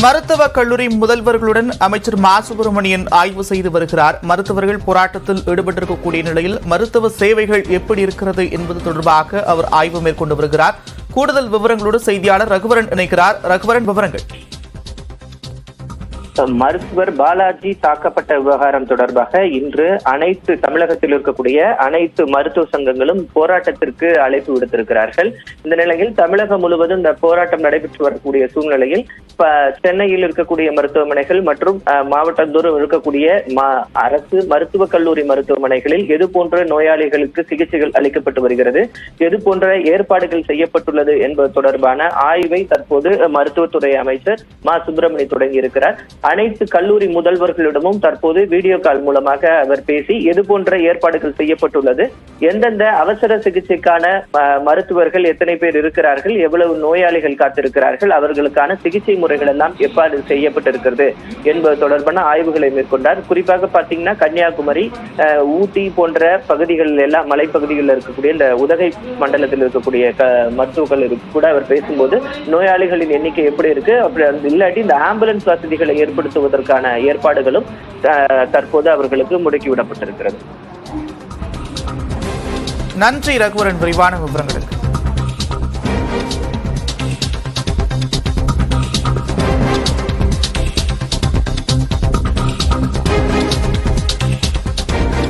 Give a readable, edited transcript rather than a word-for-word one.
மருத்துவக் கல்லூரி முதல்வர்களுடன் அமைச்சர் மா சுப்பிரமணியன் ஆய்வு செய்து வருகிறார். மருத்துவர்கள் போராட்டத்தில் ஈடுபட்டிருக்கக்கூடிய நிலையில் மருத்துவ சேவைகள் எப்படி இருக்கிறது என்பது தொடர்பாக அவர் ஆய்வு மேற்கொண்டு வருகிறார். கூடுதல் விவரங்களோடு செய்தியாளர் ரகுவரன் இணைக்கிறார். ரகுவரன், விவரங்கள். மருத்துவர் பாலாஜி தாக்கப்பட்ட விவகாரம் தொடர்பாக இன்று தமிழகத்தில் இருக்கக்கூடிய அனைத்து மருத்துவ சங்கங்களும் போராட்டத்திற்கு அழைப்பு விடுத்திருக்கிறார்கள். இந்த நிலையில் தமிழகம் முழுவதும் இந்த போராட்டம் நடைபெற்று வரக்கூடிய சூழ்நிலையில் சென்னையில் இருக்கக்கூடிய மருத்துவமனைகள் மற்றும் மாவட்டந்தோறும் இருக்கக்கூடிய அரசு மருத்துவக் கல்லூரி மருத்துவமனைகளில் எது போன்ற நோயாளிகளுக்கு சிகிச்சைகள் அளிக்கப்பட்டு வருகிறது, எது போன்ற ஏற்பாடுகள் செய்யப்பட்டுள்ளது என்பது தொடர்பான ஆய்வை தற்போது மருத்துவத்துறை அமைச்சர் மா சுப்பிரமணியன் தொடங்கியிருக்கிறார். அனைத்து கல்லூரி முதல்வர்களிடமும் தற்போது வீடியோ கால் மூலமாக அவர் பேசி எது போன்ற ஏற்பாடுகள் செய்யப்பட்டுள்ளது, எந்தெந்த அவசர சிகிச்சைக்கான மருத்துவர்கள் எத்தனை பேர் இருக்கிறார்கள், எவ்வளவு நோயாளிகள் காத்திருக்கிறார்கள், அவர்களுக்கான சிகிச்சை முறைகள் எல்லாம் எவ்வாறு செய்யப்பட்டிருக்கிறது என்பது தொடர்பான ஆய்வுகளை மேற்கொண்டார். குறிப்பாக பாத்தீங்கன்னா கன்னியாகுமரி, ஊட்டி போன்ற பகுதிகளில் எல்லாம் மலைப்பகுதிகளில் இருக்கக்கூடிய இந்த உதகை மண்டலத்தில் இருக்கக்கூடிய மருத்துவர்கள் கூட அவர் பேசும்போது நோயாளிகளின் எண்ணிக்கை எப்படி இருக்கு, அப்படி இல்லாட்டி இந்த ஆம்புலன்ஸ் வசதிகளை ஏற்படுத்துவதற்கான ஏற்பாடுகளும் தற்போது அவர்களுக்கு முடுக்கிவிடப்பட்டிருக்கிறது. நன்றி ரகுவரன், விரிவான விவரங்களுக்கு.